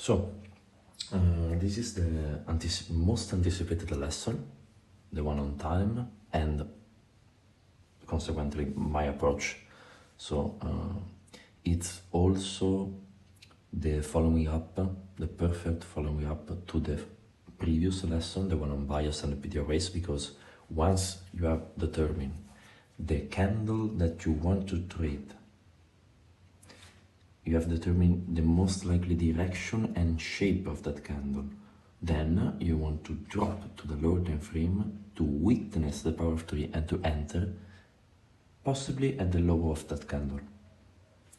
So, this is the most anticipated lesson, the one on time, and consequently my approach. So, it's also the following up, the perfect following up to the previous lesson, the one on bias and PD arrays, because once you have determined the candle that you want to trade, you have determined the most likely direction and shape of that candle. Then you want to drop to the lower time frame to witness the power of 3 and to enter, possibly at the low of that candle,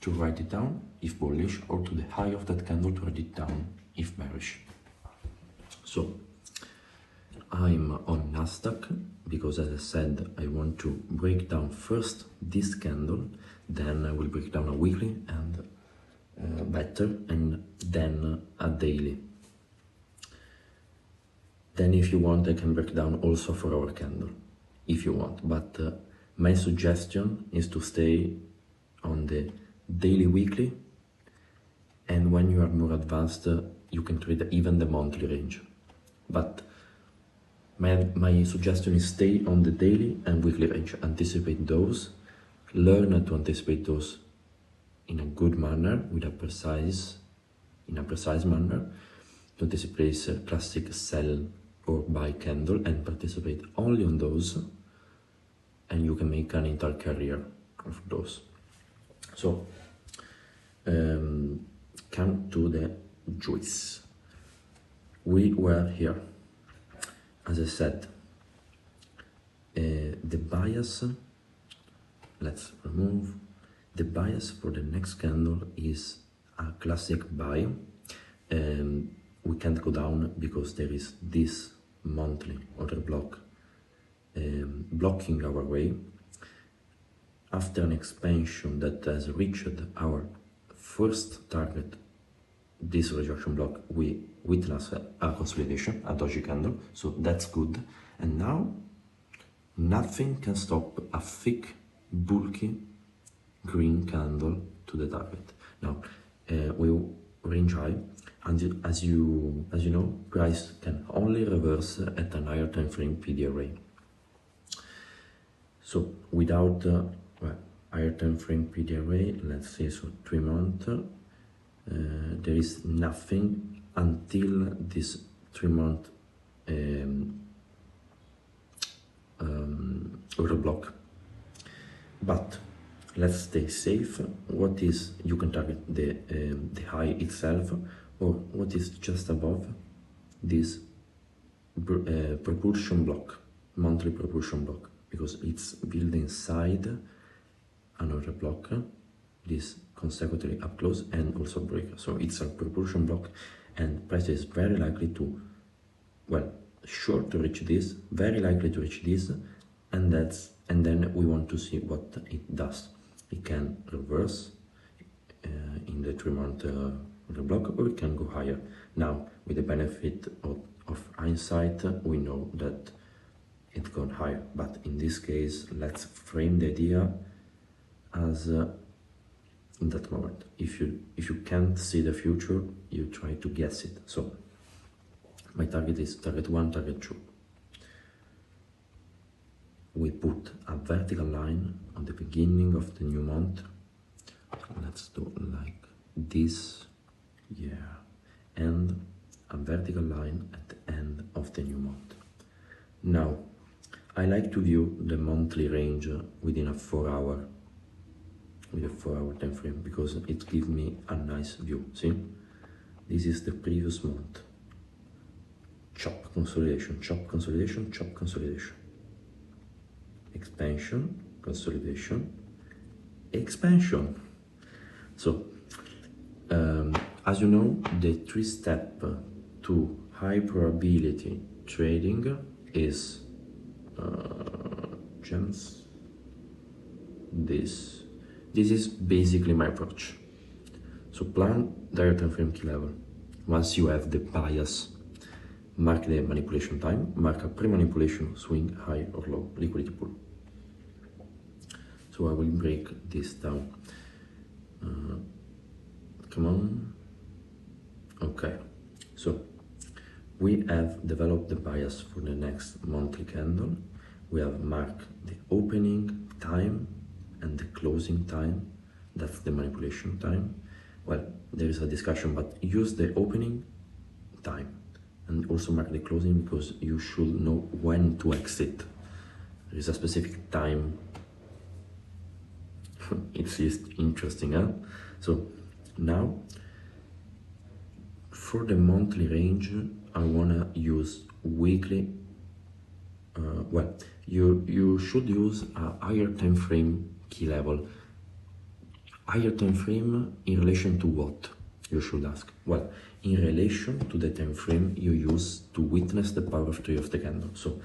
to write it down if bullish, or to the high of that candle to write it down if bearish. So I'm on Nasdaq because, as I said, I want to break down first this candle, then I will break down a weekly and better, and then a daily. Then if you want, I can break down also for our candle, if you want, but my suggestion is to stay on the daily, weekly, and when you are more advanced, you can trade even the monthly range. But my suggestion is stay on the daily and weekly range, anticipate those, learn to anticipate those in a good manner, in a precise manner, to anticipate a classic sell or buy candle and participate only on those, and you can make an entire career of those. So, come to the juice. We were here, as I said, the bias, let's remove. The bias for the next candle is a classic buy. We can't go down because there is this monthly order block blocking our way. After an expansion that has reached our first target, this rejection block, we witness a consolidation, a doji candle, so that's good. And now nothing can stop a thick, bulky green candle to the target. Now we range high, and as you know, price can only reverse at a higher time frame PD array. So without higher time frame PD array, let's say so 3 months, there is nothing until this 3 month order block. But let's stay safe. What is, you can target the high itself, or what is just above this propulsion block, monthly propulsion block, because it's built inside another block, this consecutively up close and also break. So it's a propulsion block, and price is very likely to, well, sure to reach this, very likely to reach this, and then we want to see what it does. It can reverse in the 3 month block, or it can go higher. Now, with the benefit of hindsight, we know that it gone higher, but in this case, let's frame the idea as in that moment. If you can't see the future, you try to guess it. So my target is target 1, target 2. We put a vertical line on the beginning of the new month. Let's do like this, yeah, and a vertical line at the end of the new month. Now, I like to view the monthly range within a 4 hour time frame, because it gives me a nice view. See, this is the previous month. Chop consolidation, chop consolidation, chop consolidation. Expansion, consolidation, expansion. So, as you know, the 3-step to high probability trading is gems. This is basically my approach. So plan the time frame key level. Once you have the bias, mark the manipulation time, mark a pre-manipulation swing high or low, liquidity pool. So I will break this down. Come on. Okay. Okay, so we have developed the bias for the next monthly candle. We have marked the opening time and the closing time. That's the manipulation time. Well, there is a discussion, but use the opening time and also mark the closing, because you should know when to exit. There is a specific time. It's just interesting, huh? So now for the monthly range, I wanna use weekly. Well, you should use a higher time frame key level. Higher time frame in relation to what, you should ask? Well, in relation to the time frame you use to witness the power of 3 of the candle. So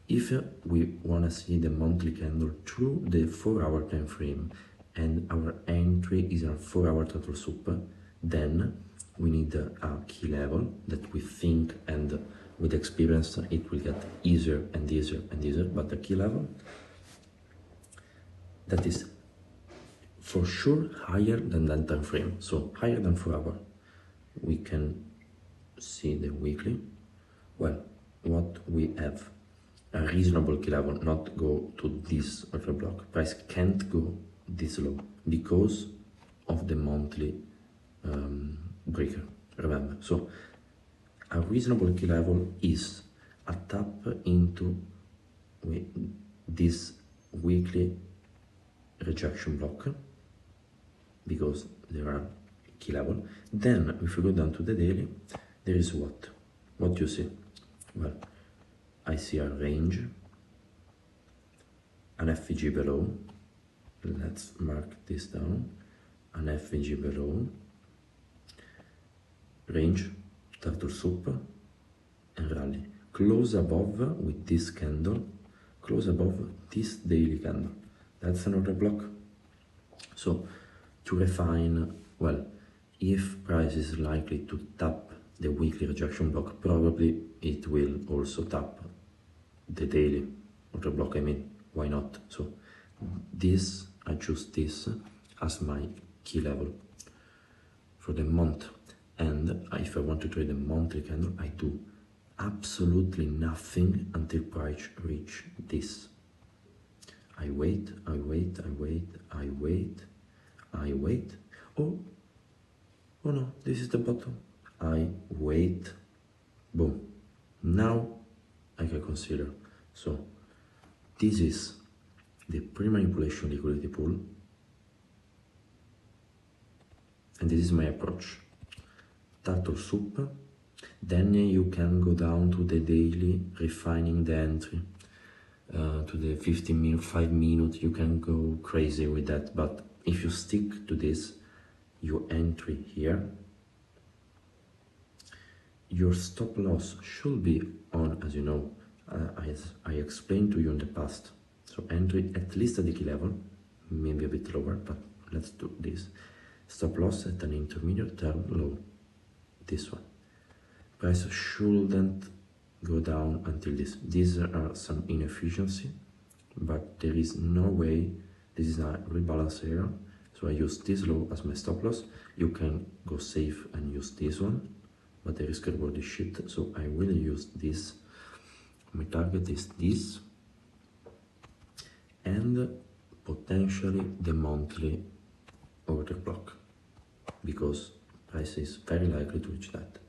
if we want to see the monthly candle through the 4-hour time frame and our entry is a 4-hour total soup, then we need a key level that we think, and with experience it will get easier and easier and easier, but the key level that is for sure higher than that time frame, so higher than 4 hours. We can see the weekly. Well, what we have, a reasonable key level, not go to this order block. Price can't go this low because of the monthly breaker, remember. So a reasonable key level is a tap into this weekly rejection block, because there are key level. Then if we go down to the daily, there is what you see? Well, I see a range, an FVG below. Let's mark this down. An FVG below, range, turtle soup, and rally. Close above with this candle, close above this daily candle. That's another block. So to refine, well, if price is likely to tap the weekly rejection block, probably it will also tap the daily order block. I mean, why not? So this, I choose this as my key level for the month. And if I want to trade a monthly candle, I do absolutely nothing until price reach this. I wait, I wait, I wait, I wait, I wait. Oh no, this is the bottom. I wait, boom. Now I can consider. So this is the pre-manipulation liquidity pool, and this is my approach. Turtle soup. Then you can go down to the daily, refining the entry to the 15 minute, 5 minutes. You can go crazy with that, but if you stick to this, your entry here, your stop loss should be on, as you know, as I explained to you in the past. So entry at least at the key level, maybe a bit lower, but let's do this. Stop loss at an intermediate term low, this one. Price shouldn't go down until this. These are some inefficiency, but there is no way. This is a rebalance area, so I use this low as my stop loss. You can go safe and use this one, but the risk reward is shit, so I will use this. My target is this, and potentially the monthly order block, because price is very likely to reach that.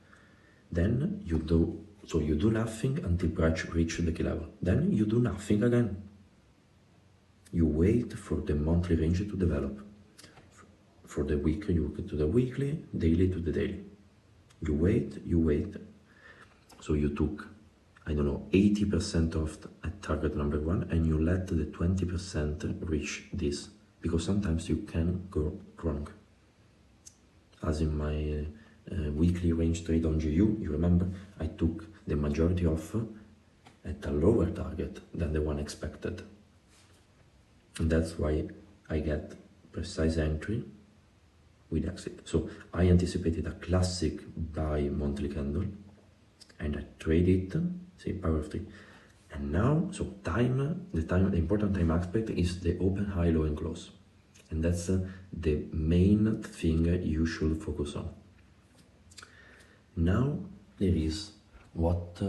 Then you do nothing until price reaches the key level. Then you do nothing again. You wait for the monthly range to develop. For the week, you look to the weekly, daily to the daily. You wait. So you took, I don't know, 80% of at target number 1, and you let the 20% reach this, because sometimes you can go wrong. As in my weekly range trade on GU, you remember, I took the majority off at a lower target than the one expected. And that's why I get precise entry with exit. So I anticipated a classic buy monthly candle, and I trade it, say power of 3. And now, so the important time aspect is the open, high, low, and close. And that's the main thing you should focus on. Now there is what,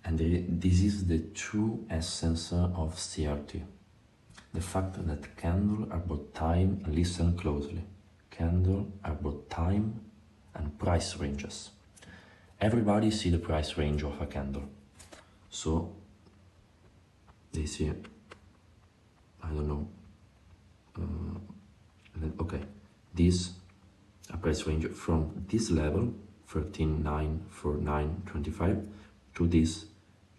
this is the true essence of CRT. The fact that candles are both time, listen closely, candles are both time and price ranges. Everybody see the price range of a candle. So they see, I don't know, okay, this a price range from this level 13,949.25 to this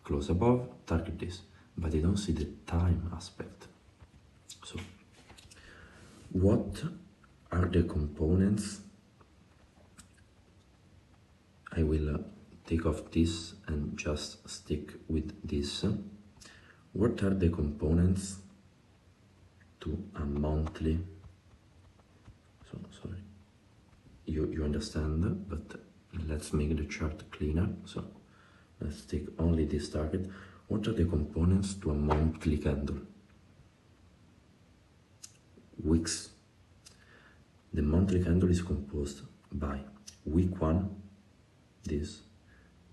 close above, target this, but they don't see the time aspect. So what are the components? I will take off this and just stick with this. What are the components to a monthly? So sorry, you understand, but let's make the chart cleaner. So let's take only this target. What are the components to a monthly candle? Weeks. The monthly candle is composed by week 1, this,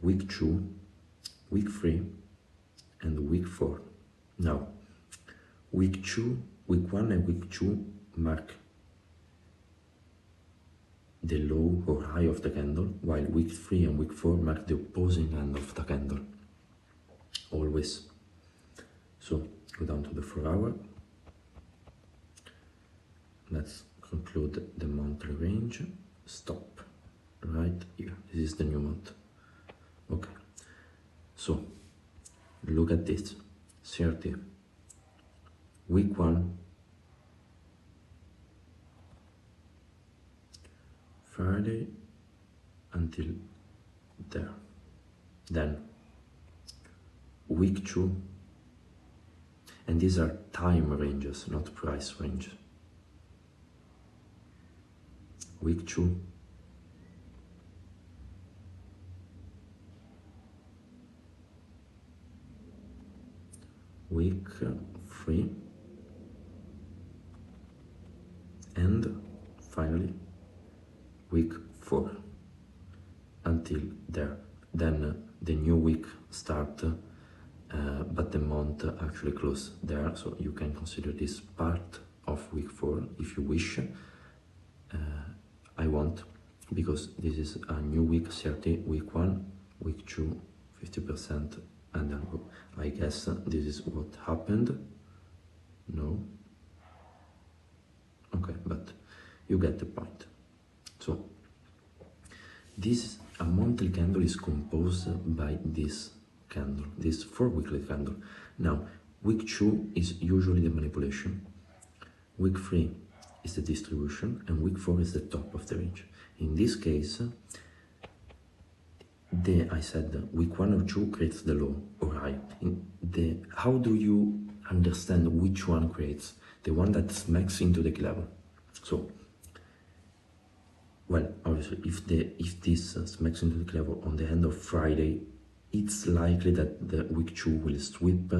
week 2, week 3, and week 4. Now, week 1 and week 2 mark the low or high of the candle, while week 3 and week 4 mark the opposing end of the candle, always. So, go down to the 4 hour. Let's conclude the monthly range. Stop right here. This is the new month. Okay. So, look at this. CRT. Week 1. Friday until there. Then, week 2. And these are time ranges, not price ranges. Week 2, week 3, and finally week 4 until there. Then the new week start, but the month actually close there, so you can consider this part of week 4 if you wish. I won't, because this is a new week, CRT, week 1, week 2, 50%, and then I guess this is what happened. No? Okay, but you get the point. So, a monthly candle is composed by this candle, this 4 weekly candle. Now, week 2 is usually the manipulation, week 3 is the distribution, and week 4 is the top of the range. In this case, I said week 1 or 2 creates the low or high. How do you understand which one creates? The one that smacks into the key level. So, well, obviously, if this smacks into the key level on the end of Friday, it's likely that the week 2 will sweep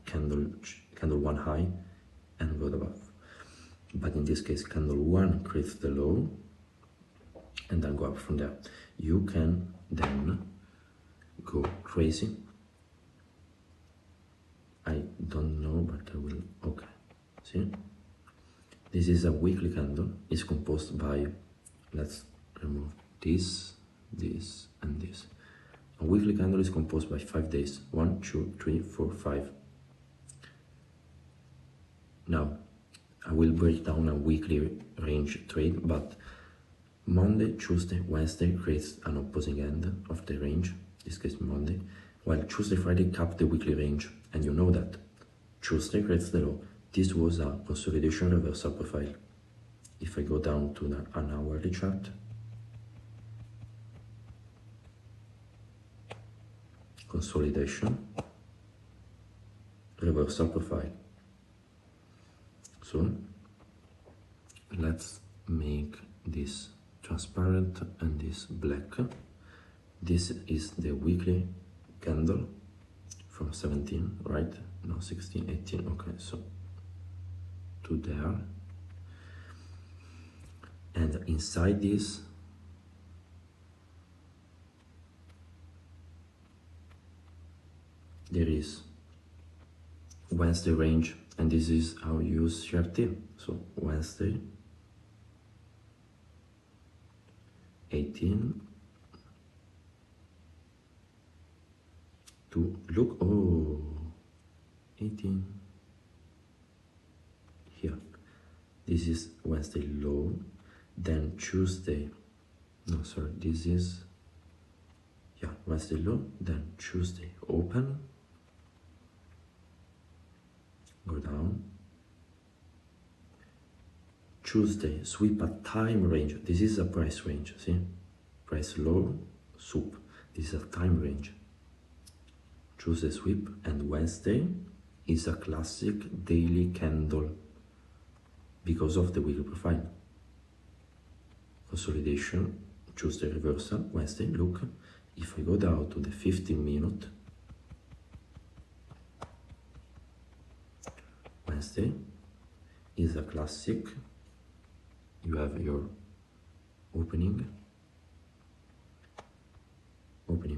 candle 1 high and go above. But in this case, candle 1 creates the low and then go up from there. You can then go crazy. I don't know, but I will. Okay, see? This is a weekly candle. It's composed by, let's remove this, this, and this. A weekly candle is composed by 5 days. 1, 2, 3, 4, 5. Now, I will break down a weekly range trade, but Monday, Tuesday, Wednesday creates an opposing end of the range, in this case Monday, while Tuesday, Friday cap the weekly range, and you know that Tuesday creates the low. This was a consolidation reversal profile. If I go down to an hourly chart, consolidation, reversal profile. So let's make this transparent and this black. This is the weekly candle from 17, right? No, 16, 18, okay, so to there. And inside this, there is Wednesday range, and this is how you use CRT. So Wednesday 18 to look, oh, 18 here. This is Wednesday low, then Tuesday, no, sorry, this is, yeah, Wednesday low, then Tuesday open, go down, Tuesday sweep at time range. This is a price range, see, price low, soup, this is a time range. Tuesday sweep, and Wednesday is a classic daily candle because of the weekly profile. Consolidation, Tuesday reversal, Wednesday, look, if I go down to the 15-minute, Wednesday is a classic, you have your opening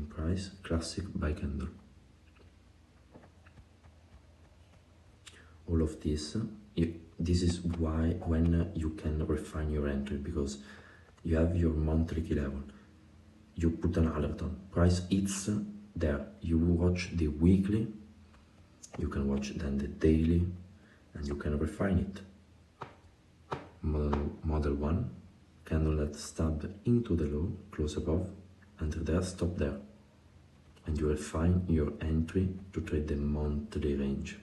price, classic buy candle. All of this, this is why when you can refine your entry, because you have your monthly key level, you put an alert on, price hits there, you watch the weekly, you can watch then the daily, and you can refine it. Model 1, candle that stabbed into the low, close above, enter there, stop there, and you refine your entry to trade the monthly range.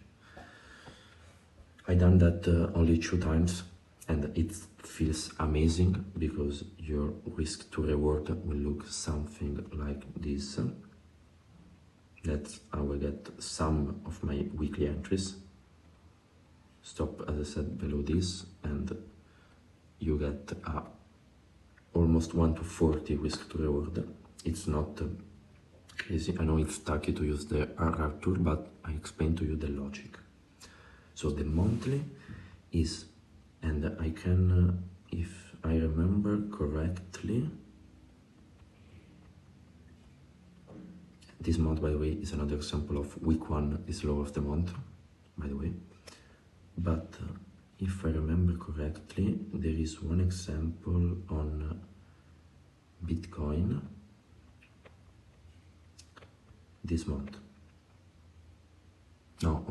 I done that only 2 times, and it feels amazing because your risk to reward will look something like this. That's how I get some of my weekly entries. Stop, as I said, below this, and you get almost 1 to 40 risk to reward. It's not crazy. I know it's tacky to use the RR tool, but I explain to you the logic. So the monthly is, and I can, if I remember correctly, this month, by the way, is another example of week 1 is low of the month, by the way. But if I remember correctly, there is one example on Bitcoin this month. No,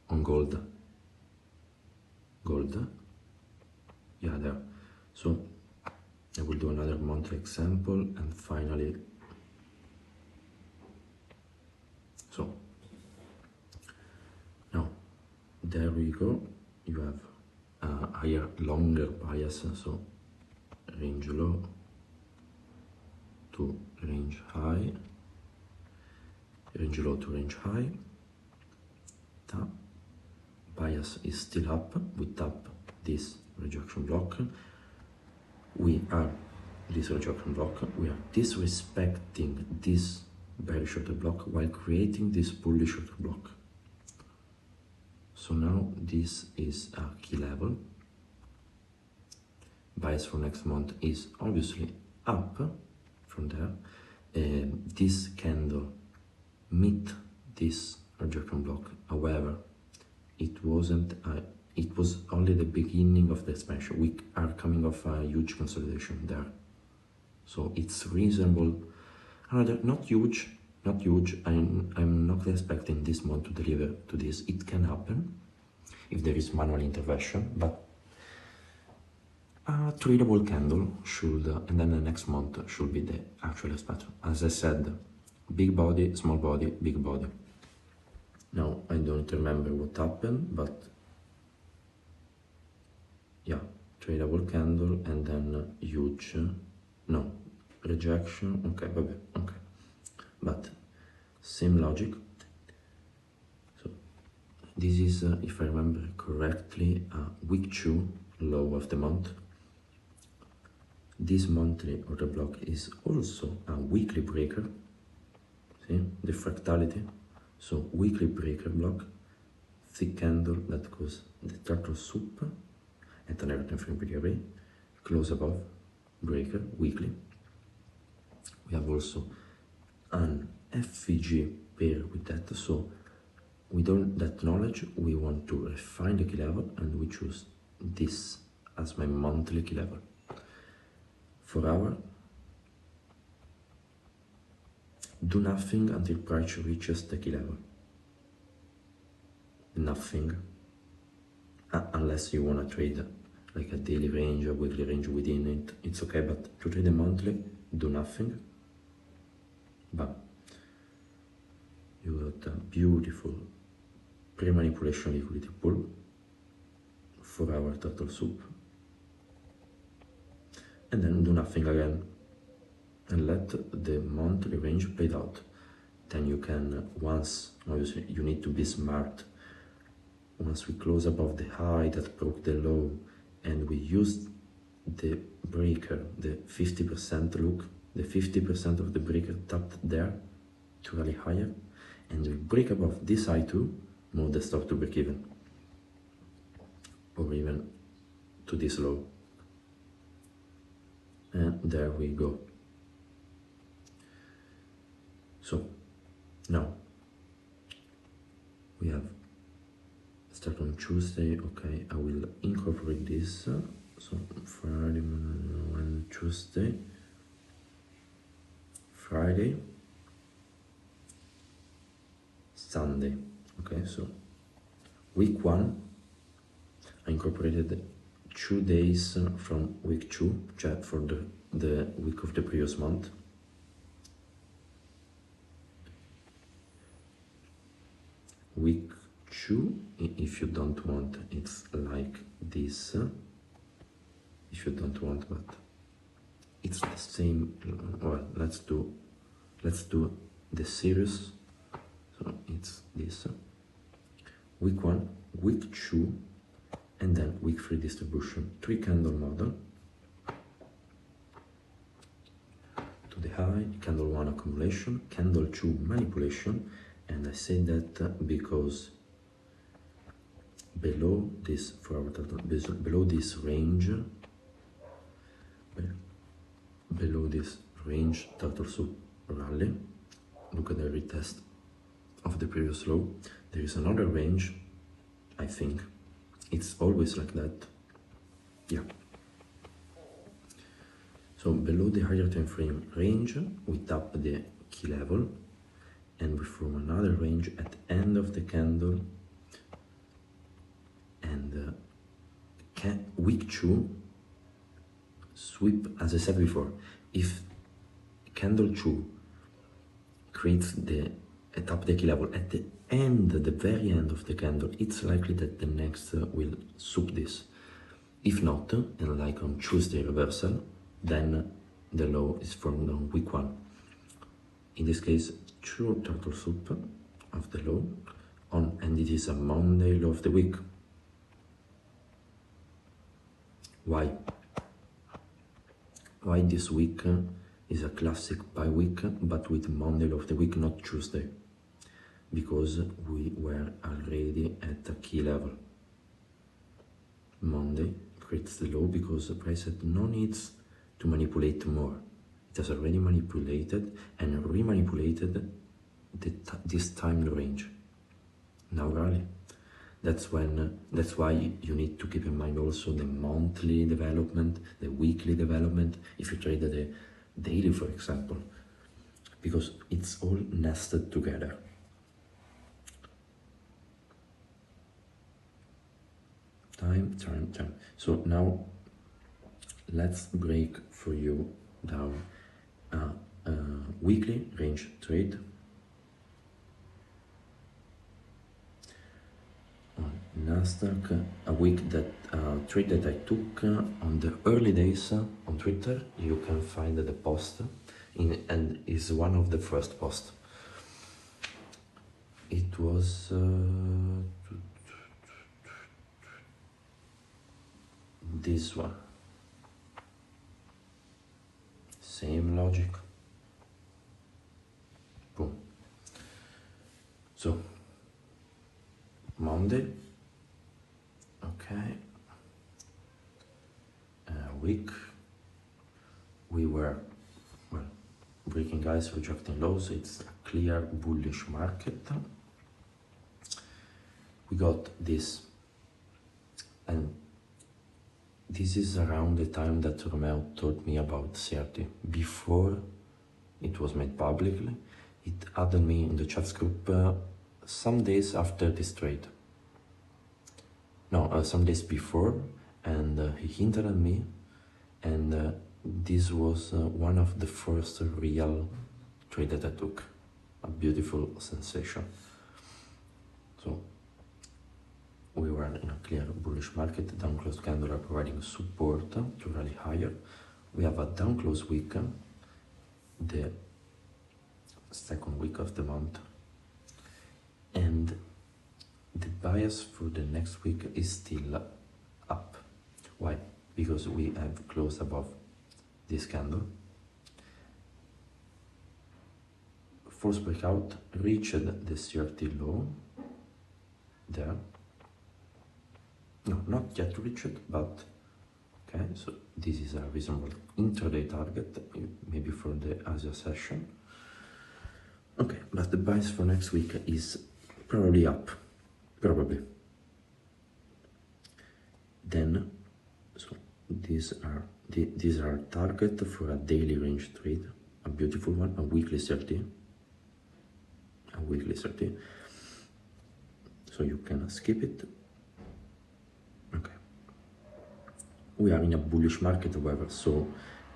on gold. Yeah, there. So I will do another monthly example, and finally, so now there we go. You have a higher, longer bias, so range low to range high, range low to range high, tap, bias is still up, we tap this rejection block, we are disrespecting this bearish order block while creating this bullish order block. So now this is a key level. Bias for next month is obviously up from there. This candle meet this rejection block. However, it wasn't. It was only the beginning of the expansion. We are coming off a huge consolidation there, so it's reasonable. Another not huge. I'm not expecting this month to deliver to this. It can happen if there is manual intervention, but a tradable candle should, and then the next month should be the actual expansion. As I said, big body, small body, big body. Now I don't remember what happened, but yeah, tradable candle and then huge, no, rejection. Okay, but same logic. So this is, if I remember correctly, week 2 low of the month. This monthly order block is also a weekly breaker. See the fractality. So weekly breaker block, thick candle that goes the turtle soup at an time frame PDRA, close above, breaker, weekly. We have also an FVG pair with that. So with all that knowledge, we want to refine the key level, and we choose this as my monthly key level. For hour, do nothing until price reaches the key level. Nothing, unless you want to trade like a daily range or weekly range within it, it's okay, but to trade a monthly, do nothing. But you got a beautiful pre-manipulation liquidity pool, 4 hour turtle soup, and then do nothing again, and let the monthly range play out. Then you can, once, obviously you need to be smart, once we close above the high that broke the low, and we used the breaker, the 50%, look, the 50% of the breaker tapped there to rally higher, and we break above this high too, move the stock to break even, or even to this low, and there we go. So now we have start on Tuesday. Okay, I will incorporate this. So Friday and Tuesday, Friday, Sunday. Okay, so week 1, I incorporated 2 days from week 2, for the week of the previous month. Week 2, if you don't want, it's like this. If you don't want, but it's the same. Well, let's do the series. So it's this. Week 1, week 2, and then week 3 distribution. 3 candle model. To the high, candle 1 accumulation, candle 2 manipulation, and I say that because below this below this range, turtle soup rally, look at the retest of the previous low. There is another range. I think it's always like that. Yeah. So below the higher time frame range, we tap the key level, and we form another range at the end of the candle. And week 2 sweep, as I said before, if candle 2 creates tap the key level at the end, the very end of the candle, it's likely that the next will soup this. If not, and like on Tuesday reversal, then the low is formed on week 1. In this case, 2 turtle soup of the low on, and it is a Monday low of the week. Why? Why this week is a classic buy week, but with Monday low of the week, not Tuesday? Because we were already at a key level. Monday creates the low because the price had no needs to manipulate more. It has already manipulated and remanipulated this time range. Now rally. That's why you need to keep in mind also the monthly development, the weekly development, if you trade the daily, for example, because it's all nested together. Time. So now let's break for you down a weekly range trade on Nasdaq, a week that trade that I took on the early days on Twitter. You can find the post and is one of the first posts. It was this one. Same logic. Boom. So Monday, okay, week, we were, well, breaking highs, rejecting lows. It's a clear bullish market. We got this, and this is around the time that Romeo told me about CRT. Before it was made publicly, it added me in the chats group some days after this trade. No, some days before, and he hinted at me, and this was one of the first real trade that I took. A beautiful sensation. So we were in a clear bullish market. Down close candle are providing support to rally higher. We have a down close week, the second week of the month, and the bias for the next week is still up. Why? Because we have closed above this candle, false breakout, reached the CRT low there. No, not yet reached, but okay, so this is a reasonable intraday target, maybe for the Asia session. Okay, but the bias for next week is probably up, probably. Then, so these are target for a daily range trade, a beautiful one, a weekly 30, a weekly 30. So you can skip it. Okay. We are in a bullish market, however, so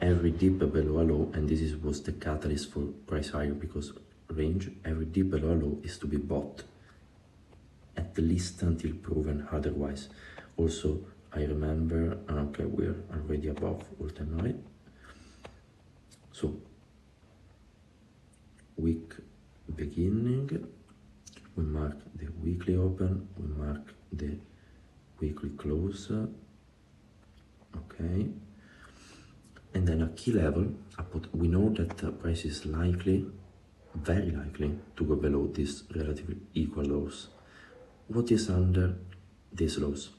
every dip below a low, and this was the catalyst for price higher, because range, every dip below a low is to be bought, at least until proven otherwise. Also, I remember, okay, we're already above all-time high. So, week beginning, we mark the weekly open, we mark the weekly close, okay, and then a key level. We know that the price is likely, very likely, to go below these relatively equal lows. What is under these lows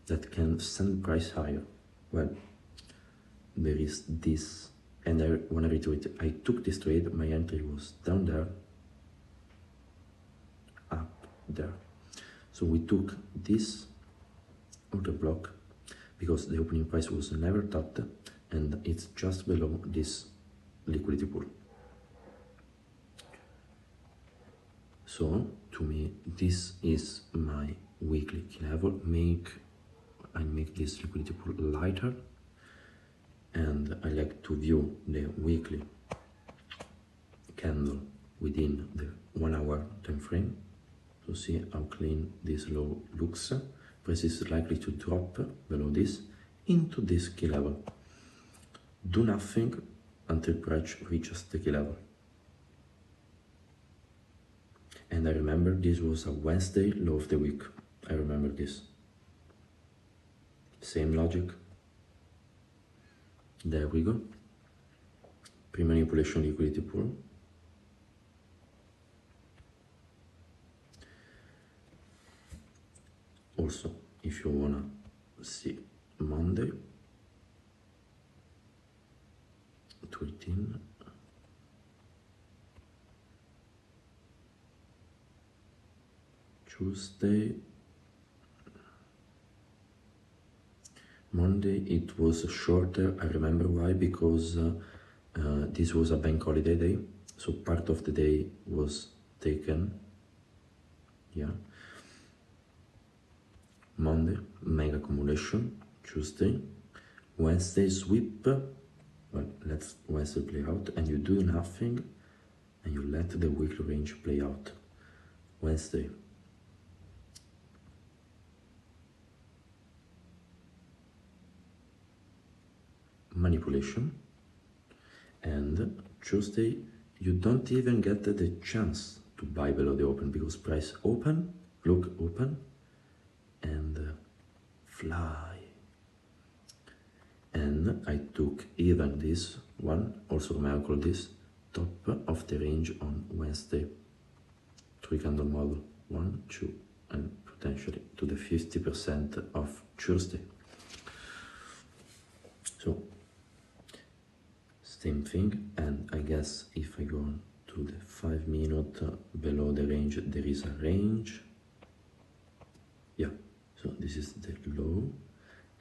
that can send price higher? Well, there is this, and I want to reiterate, I took this trade, my entry was down there, up there. So we took this order block because the opening price was never tapped, and it's just below this liquidity pool. So to me, this is my weekly key level. I make this liquidity pool lighter, and I like to view the weekly candle within the 1 hour time frame to see how clean this low looks. Price is likely to drop below this into this key level. Do nothing until price reaches the key level. And I remember this was a Wednesday low of the week. I remember this. Same logic. There we go. Pre-manipulation liquidity pool. Also, if you wanna see Monday, 13. Tuesday, Monday it was shorter. I remember why, because this was a bank holiday day, so part of the day was taken. Yeah. Monday, mega accumulation. Tuesday, Wednesday sweep. Well, let's Wednesday play out, and you do nothing, and you let the weekly range play out. Wednesday, manipulation, and Tuesday you don't even get the chance to buy below the open, because price open, look, open, and fly. And I took even this one, also I call this top of the range on Wednesday, 3 candle model, 1, 2, and potentially to the 50% of Tuesday. So same thing. And I guess if I go to the 5 minute below the range, there is a range. Yeah, so this is the low,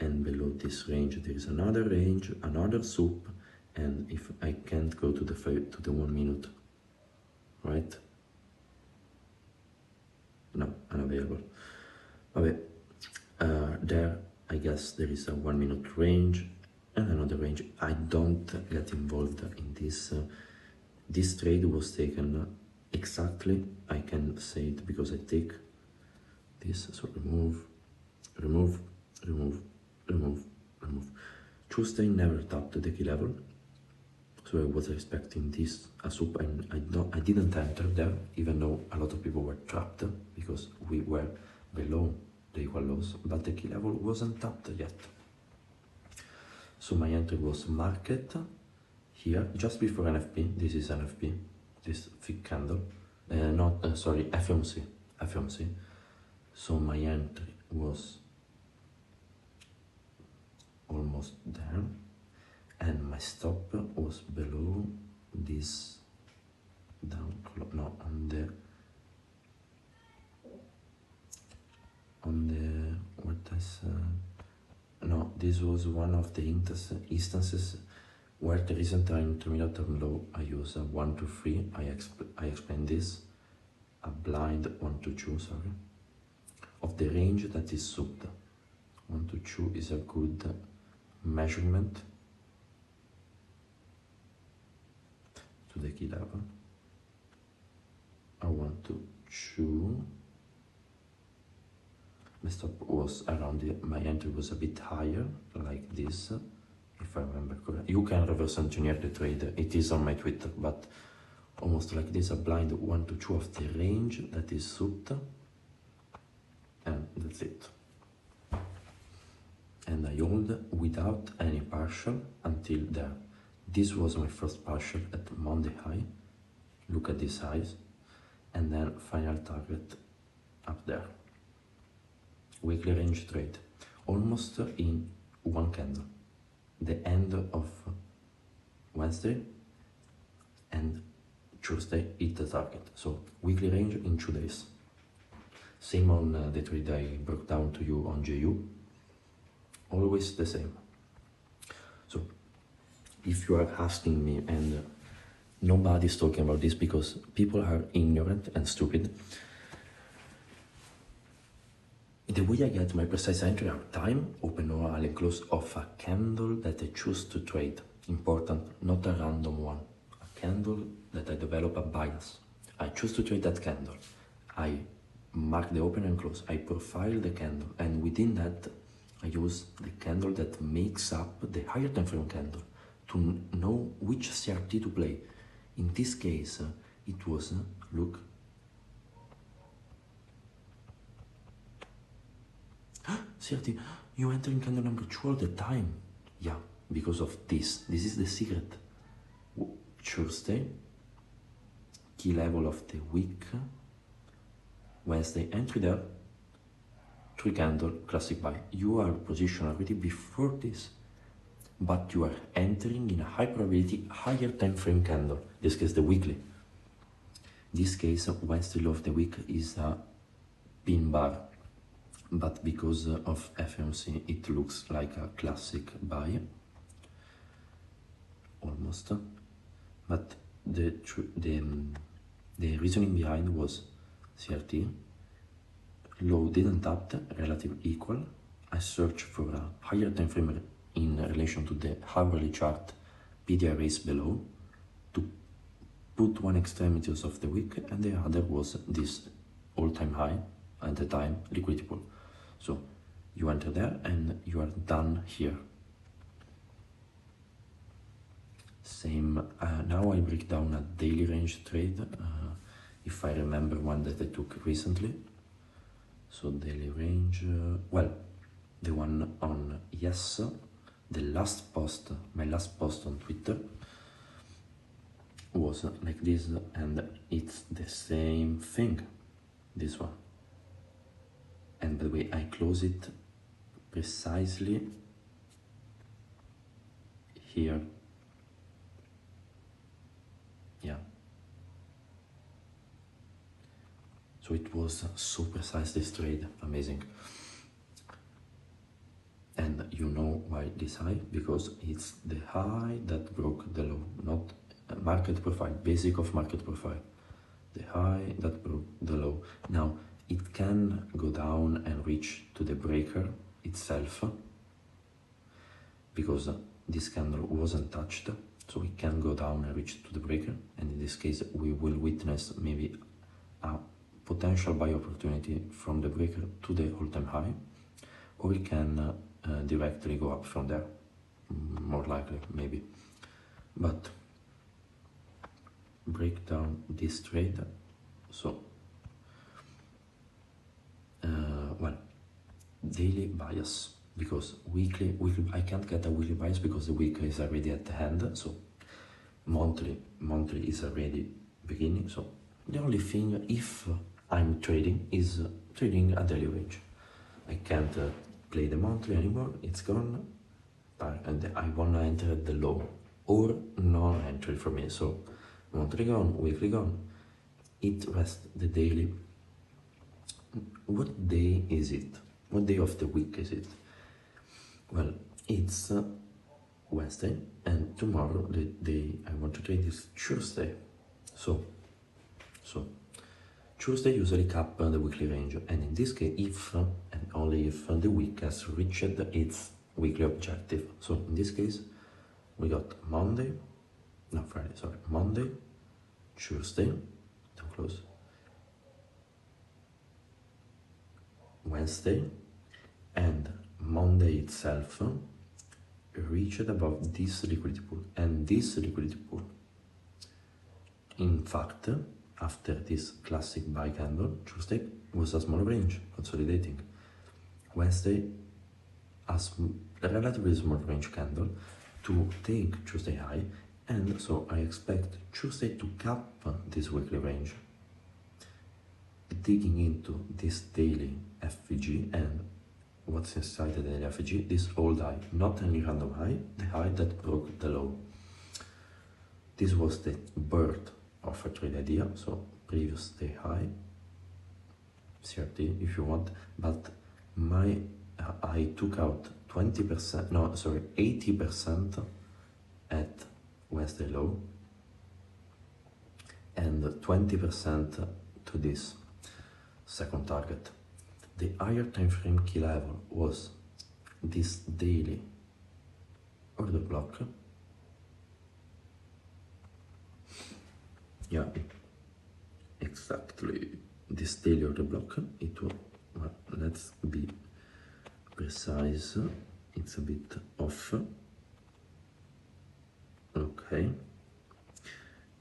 and below this range there is another range, another sub, and if I can't go to the 1 minute, right? No, unavailable. Okay, there I guess there is a 1 minute range and another range. I don't get involved in this. This trade was taken exactly, I can say it because I take this, so remove, remove, remove, remove, remove. Tuesday never tapped the key level, so I was expecting this as up, and I didn't enter there, even though a lot of people were trapped because we were below the equal lows, but the key level wasn't tapped yet. So my entry was market here just before NFP. This is NFP, this thick candle, sorry, FOMC. So my entry was almost there, and my stop was below this down, no, on the what I said, no, this was one of the instances where there isn't an intermediate term low. I use a 1 to 3, I explain this, a blind 1 to 2, sorry, of the range that is subbed. 1 to 2 is a good measurement to the key level. I want to 2. My stop was around my entry was a bit higher, like this, if I remember correctly. You can reverse engineer the trade, it is on my Twitter, but almost like this, a blind 1 to 2 of the range that is subbed, and that's it. And I hold without any partial until there. This was my first partial at Monday high. Look at these highs, and then final target up there. Weekly range trade, almost in one candle. The end of Wednesday and Tuesday hit the target. So weekly range in 2 days. Same on the trade I broke down to you on JU. Always the same. So if you are asking me, and nobody's talking about this because people are ignorant and stupid, the way I get my precise entry are time, open or and close of a candle that I choose to trade. Important, not a random one. A candle that I develop a bias. I choose to trade that candle. I mark the open and close. I profile the candle, and within that I use the candle that makes up the higher time frame candle to know which CRT to play. In this case, it was, look, CRT, you enter in candle number 2 all the time. Yeah, because of this. This is the secret. Tuesday, key level of the week. Wednesday, entry there. 3 candle, classic buy. You are positioned already before this, but you are entering in a high probability, higher time frame candle. This case, the weekly. This case, Wednesday low of the week is a pin bar. But because of FOMC, it looks like a classic buy, almost. But the reasoning behind was CRT, low didn't tap, relative equal. I search for a higher time frame in relation to the hourly chart, PDR raise below, to put one extremity of the week, and the other was this all-time high at the time, liquidity pool. So you enter there and you are done here. Same, now I break down a daily range trade, if I remember one that I took recently. So daily range, well, the one on yes, the last post, my last post on Twitter was like this, and it's the same thing, this one. And by the way, I close it precisely here So it was so precise, this trade, amazing. And you know why this high? Because it's the high that broke the low, not market profile, basic of market profile. The high that broke the low. Now, it can go down and reach to the breaker itself, because this candle wasn't touched, so it can go down and reach to the breaker, and in this case we will witness maybe a potential buy opportunity from the breaker to the all-time high, or it can directly go up from there, more likely, maybe. But break down this trade. So well, daily bias, because weekly I can't get a weekly bias because the week is already at the end. So monthly is already beginning. So the only thing, if I'm trading, is trading a daily range. I can't play the monthly anymore, it's gone, and I wanna enter the low or non-entry for me. So monthly gone, weekly gone, it rests the daily. What day is it? What day of the week is it? Well, it's Wednesday, and tomorrow the day I want to trade is Tuesday. So Tuesday usually cap the weekly range, and in this case, if and only if the week has reached its weekly objective. So in this case, we got Monday, Tuesday, to close, Wednesday, and Monday itself reached above this liquidity pool, and this liquidity pool, in fact, after this classic buy candle, Tuesday was a small range, consolidating. Wednesday, a relatively small range candle to take Tuesday high, and so I expect Tuesday to cap this weekly range, digging into this daily FVG and what's inside the daily FVG, this old high, not any random high, the high that broke the low. This was the birth of a trade idea, so previous day high, CRT if you want, but I took out 80% at Wednesday low and 20% to this second target. The higher time frame key level was this daily order block. Yeah, exactly this daily order block. It was, well, let's be precise, it's a bit off. Okay,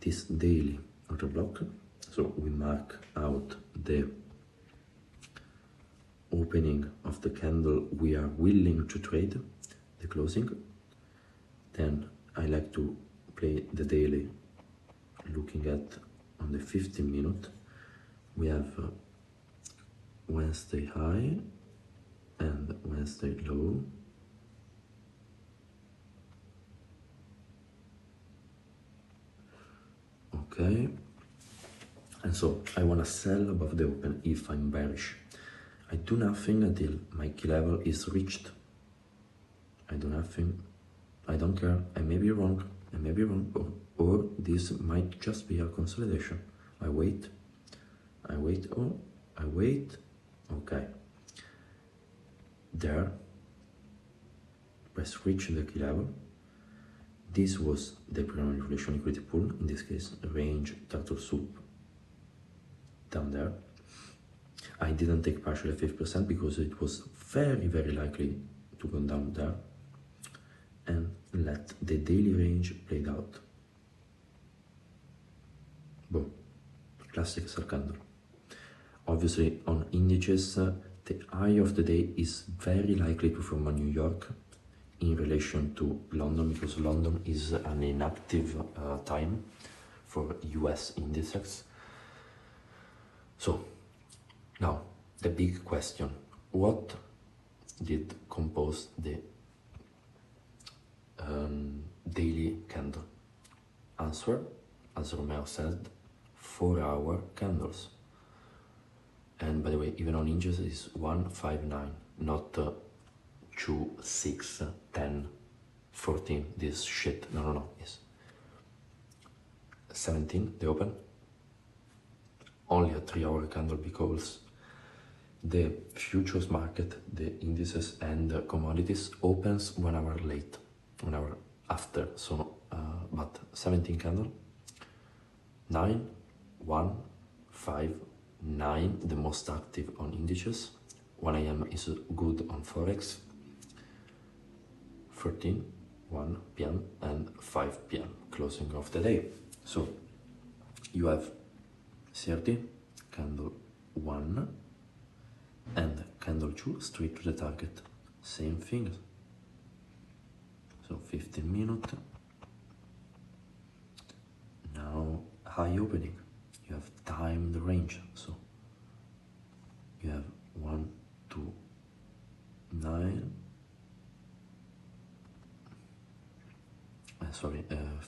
this daily order block, so we mark out the opening of the candle we are willing to trade, the closing. Then I like to play the daily, looking at on the 15 minute, we have Wednesday high and Wednesday low. Okay, and so I want to sell above the open if I'm bearish. I do nothing until my key level is reached. I do nothing, I don't care, I may be wrong, or this might just be a consolidation. I wait, okay. There, press reach the key level. This was the primary inflation liquidity pool, in this case, range turtle soup, down there. I didn't take partial at 50% because it was very, very likely to go down there, and let the daily range played out. Boom, classic sell candle. Obviously on indices, the high of the day is very likely to form a New York in relation to London, because London is an inactive time for US indices. So now the big question, what did compose the daily candle? Answer, as Romeo said, 4-hour candles. And by the way, even on inches is 159, not 2, 6, 10, 14, this shit. No, it's 17, the open. Only a 3-hour candle because the futures market, the indices and commodities opens 1 hour late, 1 hour after. So, but 17 candle, 9, 1, 5, 9, the most active on indices. 1 AM is good on Forex. 13, 1 PM and 5 PM, closing of the day. So you have 30, candle 1 and candle 2 straight to the target. Same thing. So 15 minutes. Now high opening. You have timed range. So you have 1 to 9.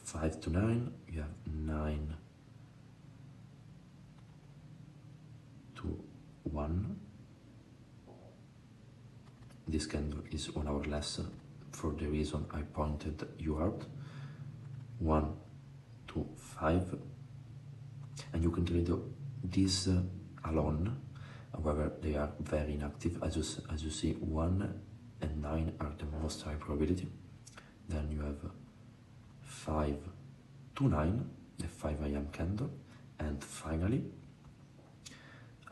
5 to 9. You have 9 to 1. This candle is 1 hour less for the reason I pointed you out. 1 to 5, and you can trade this alone. However, they are very inactive. As you see, 1 and 9 are the most high probability. Then you have 5 to 9, the 5 AM candle, and finally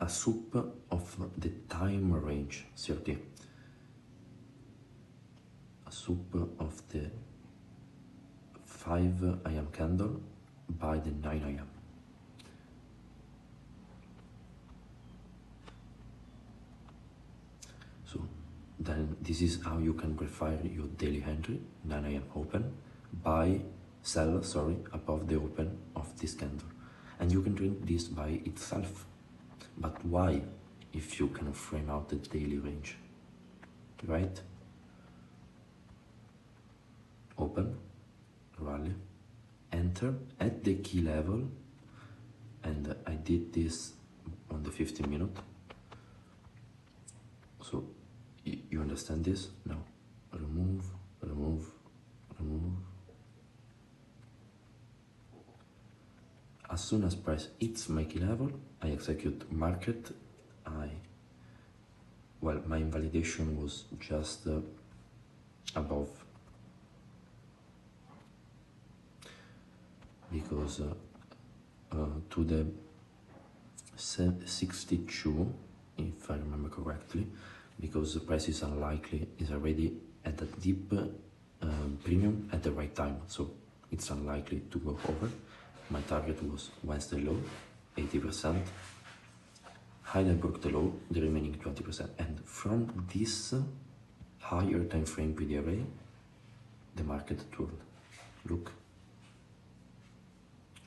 a soup of the time range 30. A soup of the 5 AM candle by the 9 AM. So then this is how you can verify your daily entry, 9 AM open, sell above the open of this candle. And you can trade this by itself. But why, if you can frame out the daily range, right? Open, rally, enter at the key level, and I did this on the 15 minute. So you understand this? Now remove. As soon as price hits my key level, I execute market. My invalidation was just above, because to the 62, if I remember correctly, because the price is unlikely, is already at a deep premium at the right time, so it's unlikely to go over. My target was Wednesday low, 80%. Highlight broke the low, the remaining 20%. And from this higher time frame PD array, the market turned. Look.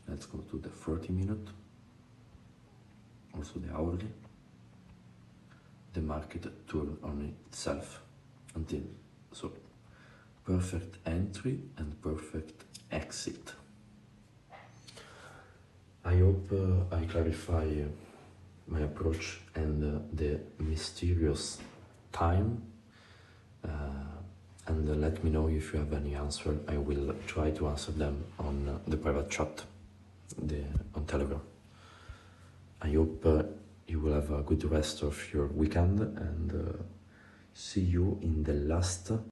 Let's go to the 30 minute, also the hourly. The market turned on itself until, so perfect entry and perfect exit. I hope I clarify my approach and the mysterious time, and let me know if you have any answer. I will try to answer them on the private chat on Telegram. I hope you will have a good rest of your weekend, and see you in the last